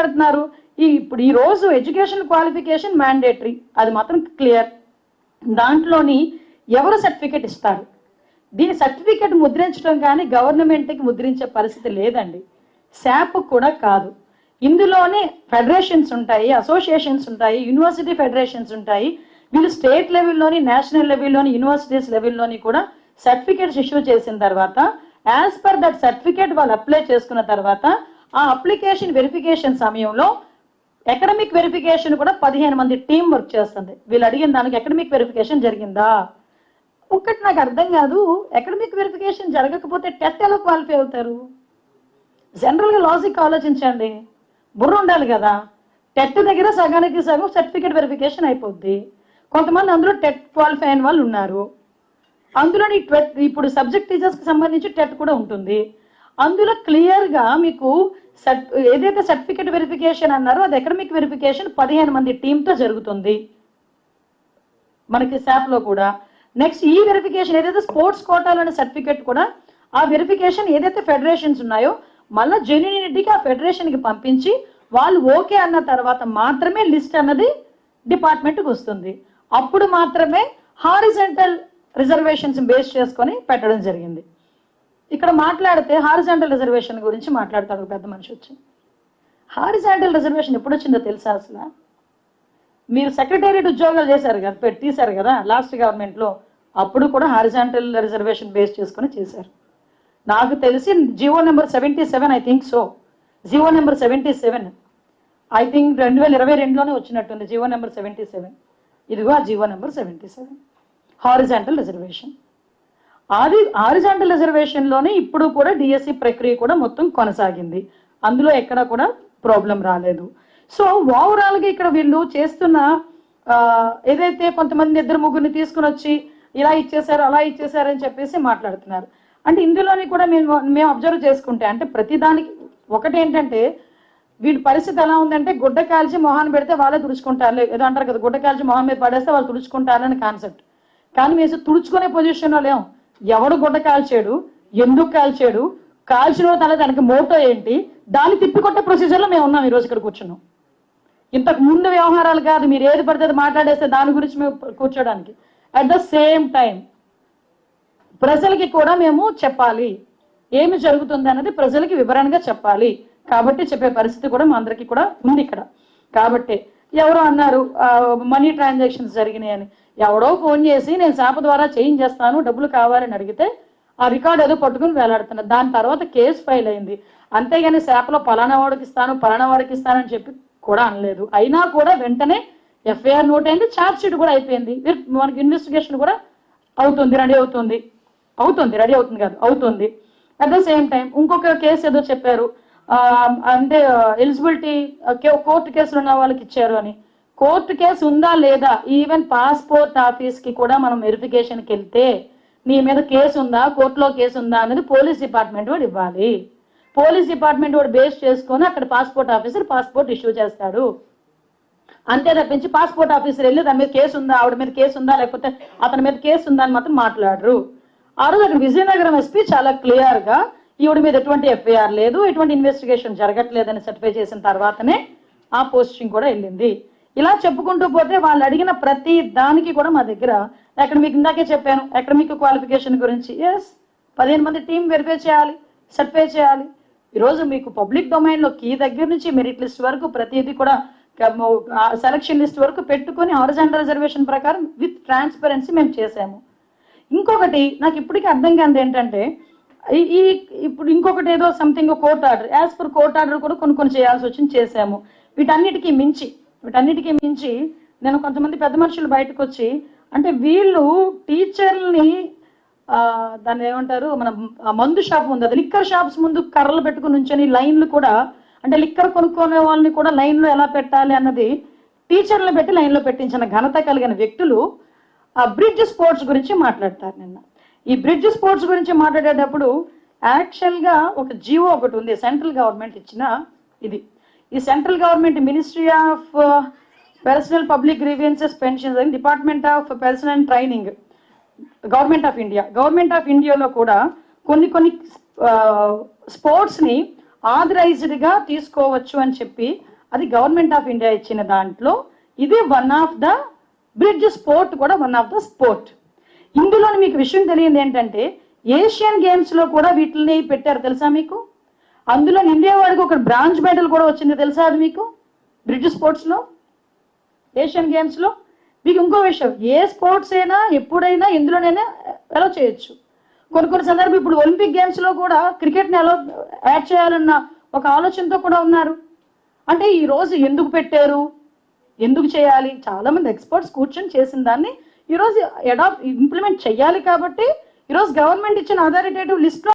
మాట్లాడుతున్నారు ఇప్పుడు ఈ రోజు ఎడ్యుకేషన్ క్వాలిఫికేషన్ మ్యాండేటరీ, అది మాత్రం క్లియర్. దాంట్లోని ఎవరు సర్టిఫికేట్ ఇస్తారు? దీని సర్టిఫికేట్ ముద్రించడం కానీ గవర్నమెంట్కి ముద్రించే పరిస్థితి లేదండి. శాప్ కూడా కాదు. ఇందులోనే ఫెడరేషన్స్ ఉంటాయి, అసోసియేషన్స్ ఉంటాయి, యూనివర్సిటీ ఫెడరేషన్స్ ఉంటాయి. వీళ్ళు స్టేట్ లెవెల్లోని, నేషనల్ లెవెల్లోని, యూనివర్సిటీస్ లెవెల్లోని కూడా సర్టిఫికేట్స్ ఇష్యూ చేసిన తర్వాత యాజ్ పర్ దట్ సర్టిఫికేట్ వాళ్ళు అప్లై చేసుకున్న తర్వాత ఆ అప్లికేషన్ వెరిఫికేషన్ సమయంలో అకాడమిక్ వెరిఫికేషన్ కూడా 15 మంది టీం వర్క్ చేస్తుంది. వీళ్ళు అడిగిన దానికి అకాడమిక్ వెరిఫికేషన్ జరిగిందా? ఒక్కటి నాకు అర్థం కాదు, అకాడమిక్ వెరిఫికేషన్ జరగకపోతే టెట్ ఎలా క్వాలిఫై అవుతారు? జనరల్గా లాజిక్ ఆలోచించండి, బుర్ర ఉండాలి కదా. టెట్ దగ్గర సగానికి సగం సర్టిఫికేట్ వెరిఫికేషన్ అయిపోద్ది. కొంతమంది అందులో టెట్ క్వాలిఫై అయిన వాళ్ళు ఉన్నారు. అందులోని ఇప్పుడు సబ్జెక్ట్ టీచర్స్కి సంబంధించి టెట్ కూడా ఉంటుంది. అందులో క్లియర్గా మీకు ఏదైతే సర్టిఫికేట్ వెరిఫికేషన్ అన్నారో అది అకాడమిక్ వెరిఫికేషన్ 15 మంది టీంతో జరుగుతుంది మనకి శాప్లో కూడా. నెక్స్ట్ ఈ వెరిఫికేషన్ ఏదైతే స్పోర్ట్స్ కోటాలోని సర్టిఫికేట్ కూడా ఆ వెరిఫికేషన్ ఏదైతే ఫెడరేషన్స్ ఉన్నాయో మళ్ళీ జెన్యూనిటీకి ఆ ఫెడరేషన్కి పంపించి వాళ్ళు ఓకే అన్న తర్వాత మాత్రమే లిస్ట్ అన్నది డిపార్ట్మెంట్కి వస్తుంది. అప్పుడు మాత్రమే హారిజంటల్ రిజర్వేషన్స్ బేస్ చేసుకొని పెట్టడం జరిగింది. ఇక్కడ మాట్లాడితే హారిజంటల్ రిజర్వేషన్ గురించి మాట్లాడతాడు పెద్ద మనిషి వచ్చి. హారిజంటల్ రిజర్వేషన్ ఎప్పుడు వచ్చిందో తెలుసా? అసలు మీరు సెక్రటేరియట్ ఉద్యోగాలు చేశారు కదా, తీశారు కదా లాస్ట్ గవర్నమెంట్లో, అప్పుడు కూడా హారిజంటల్ రిజర్వేషన్ బేస్ చేసుకొని చేశారు. నాకు తెలిసి GO number 77 I think so, GO number 77 I think 2022లోనే వచ్చినట్టుంది జివో నెంబర్ 77. ఇదిగో ఆ జివో నెంబర్ 77 హారిజంటల్ రిజర్వేషన్. అది హారిజంటల్ రిజర్వేషన్లోనే ఇప్పుడు కూడా డిఎస్సి ప్రక్రియ కూడా మొత్తం కొనసాగింది. అందులో ఎక్కడ కూడా ప్రాబ్లం రాలేదు. సో ఓవరాల్గా ఇక్కడ వీళ్ళు చేస్తున్న ఏదైతే కొంతమంది 2-3 తీసుకుని వచ్చి ఇలా ఇచ్చేసారు అలా ఇచ్చేసారు అని చెప్పేసి మాట్లాడుతున్నారు. అంటే ఇందులోని కూడా మేము అబ్జర్వ్ చేసుకుంటే అంటే ప్రతిదానికి ఒకటి ఏంటంటే వీడి పరిస్థితి ఎలా ఉందంటే గుడ్డ కాల్చి మొహాన్ని పెడితే వాళ్ళే తుడుచుకుంటారు, ఏదో అంటారు కదా, గుడ్డ కాల్చి మొహం మీద పడేస్తే వాళ్ళు తుడుచుకుంటారని కాన్సెప్ట్. కానీ మేము తుడుచుకునే పొజిషన్లో లేము. ఎవడు గుడ్డ కాల్చాడు, ఎందుకు కాల్చాడు, కాల్చిన తన దానికి మోటో ఏంటి, దాన్ని తిప్పికొట్టే ప్రొసీజర్లో మేము ఉన్నాం ఈరోజు ఇక్కడ కూర్చున్నాం. ఇంతకు ముందు వ్యవహారాలు కాదు, మీరు ఏది పడితే అది మాట్లాడేస్తే దాని గురించి మేము కూర్చోడానికి. అట్ ద సేమ్ టైం ప్రజలకి కూడా మేము చెప్పాలి, ఏమి జరుగుతుంది అన్నది ప్రజలకి వివరంగా చెప్పాలి. కాబట్టి చెప్పే పరిస్థితి కూడా మా అందరికీ కూడా ఉంది ఇక్కడ. కాబట్టి ఎవరో అన్నారు మనీ ట్రాన్సాక్షన్స్ జరిగినాయని, ఎవడో ఫోన్ చేసి నేను శాప ద్వారా చేంజ్ చేస్తాను డబ్బులు కావాలని అడిగితే ఆ రికార్డు ఏదో పట్టుకుని వేలాడుతున్నారు. దాని తర్వాత కేసు ఫైల్ అయింది. అంతేగాని శాపలో పలానా వాడికి ఇస్తానని చెప్పి కూడా అనలేదు. అయినా కూడా వెంటనే ఎఫ్ఐఆర్ నోట్ అయింది, ఛార్జ్ షీట్ కూడా అయిపోయింది. మనకి ఇన్వెస్టిగేషన్ కూడా రెడీ అవుతుంది అట్ ద సేమ్ టైం ఇంకొక కేసు ఏదో చెప్పారు, అంటే ఎలిజిబిలిటీ కోర్టు కేసులు ఉన్న వాళ్ళకి ఇచ్చారు అని. కోర్టు కేసు ఉందా లేదా, ఈవెన్ పాస్పోర్ట్ ఆఫీస్కి కూడా మనం వెరిఫికేషన్కి వెళ్తే నీ మీద కేసు ఉందా, కోర్టులో కేసు ఉందా అనేది పోలీస్ డిపార్ట్మెంట్ వాడు ఇవ్వాలి. పోలీస్ డిపార్ట్మెంట్ వాడు బేస్ చేసుకొని అక్కడ పాస్పోర్ట్ ఆఫీసర్ పాస్పోర్ట్ ఇష్యూ చేస్తాడు. అంతే తప్పించి పాస్పోర్ట్ ఆఫీసర్ వెళ్ళి దాని మీద కేసు ఉందా, ఆవిడ మీద కేసు ఉందా, లేకపోతే అతని మీద కేసు ఉందా అని మాత్రం మాట్లాడరు. ఆ రోజు అక్కడ విజయనగరం ఎస్పీ చాలా క్లియర్గా ఈవిడ మీద ఎటువంటి ఎఫ్ఐఆర్ లేదు, ఎటువంటి ఇన్వెస్టిగేషన్ జరగట్లేదని సర్టిఫై చేసిన తర్వాతనే ఆ పోస్టింగ్ కూడా వెళ్ళింది. ఇలా చెప్పుకుంటూ పోతే వాళ్ళు అడిగిన ప్రతి దానికి కూడా మా దగ్గర అకాడమిక్, ఇందాకే చెప్పాను అకాడమిక్ క్వాలిఫికేషన్ గురించి. 15 మంది టీం వెరిఫై చేయాలి, సర్టిఫై చేయాలి. ఈరోజు మీకు పబ్లిక్ డొమైన్లో కీ దగ్గర నుంచి మెరిట్ లిస్ట్ వరకు ప్రతిదీ కూడా సెలక్షన్ లిస్ట్ వరకు పెట్టుకొని హారిజాంటల్ రిజర్వేషన్ ప్రకారం విత్ ట్రాన్స్పరెన్సీ మేము చేసాము. ఇంకొకటి నాకు ఇప్పటికీ అర్థం కానిది ఏంటంటే ఇప్పుడు ఇంకొకటి ఏదో something court order, as per court order కూడా కొన్ని చేయాల్సి వచ్చింది, చేసాము. వీటన్నిటికీ మించి నేను కొంతమంది పెద్ద మనుషులు బయటకు వచ్చి అంటే వీళ్ళు టీచర్ని దాన్ని ఏమంటారు, మన మందు షాప్ ఉంది, అది లిక్కర్ షాప్స్ ముందు కర్రలు పెట్టుకుని ఉంచని లైన్లు కూడా, అంటే లిక్కర్ కొనుక్కునే వాళ్ళని కూడా లైన్లో ఎలా పెట్టాలి అన్నది టీచర్లను పెట్టి లైన్లో పెట్టించిన ఘనత కలిగిన వ్యక్తులు ఆ బ్రిడ్జ్ స్పోర్ట్స్ గురించి మాట్లాడతారు. నిన్న ఈ బ్రిడ్జ్ స్పోర్ట్స్ గురించి మాట్లాడేటప్పుడు యాక్చువల్గా ఒక జియో ఒకటి ఉంది, సెంట్రల్ గవర్నమెంట్ ఇచ్చిన ఇది. ఈ central government ministry of personal public grievances pensions and department of personal and training, government of ఇండియాలో కూడా కొన్ని స్పోర్ట్స్ని ఆథరైజ్డ్గా తీసుకోవచ్చు అని చెప్పి అది గవర్నమెంట్ ఆఫ్ ఇండియా ఇచ్చిన దాంట్లో ఇది one of the bridge sport కూడా వన్ ఆఫ్ ద స్పోర్ట్. ఇందులో మీకు విషయం తెలియదు ఏంటంటే ఏషియన్ గేమ్స్ లో కూడా వీటిని పెట్టారు తెలుసా మీకు? అందులో ఇండియా వాడికి ఒక బ్రాంజ్ మెడల్ కూడా వచ్చింది తెలుసా అది మీకు? బ్రిడ్జ్ స్పోర్ట్స్ లో, ఏషియన్ గేమ్స్ లో. మీకు ఇంకో విషయం, ఏ స్పోర్ట్స్ అయినా ఎప్పుడైనా ఎందులోనైనా అలో చేయొచ్చు. కొన్ని సందర్భం ఇప్పుడు ఒలింపిక్ గేమ్స్ లో కూడా క్రికెట్ని అలో యాడ్ చేయాలన్న ఒక ఆలోచనతో కూడా ఉన్నారు. అంటే ఈ రోజు ఎందుకు పెట్టారు, ఎందుకు చేయాలి? చాలా మంది ఎక్స్పర్ట్స్ కూర్చొని చేసిన దాన్ని ఈరోజు ఇంప్లిమెంట్ చేయాలి కాబట్టి ఈరోజు గవర్నమెంట్ ఇచ్చిన అథారిటేటివ్ లిస్ట్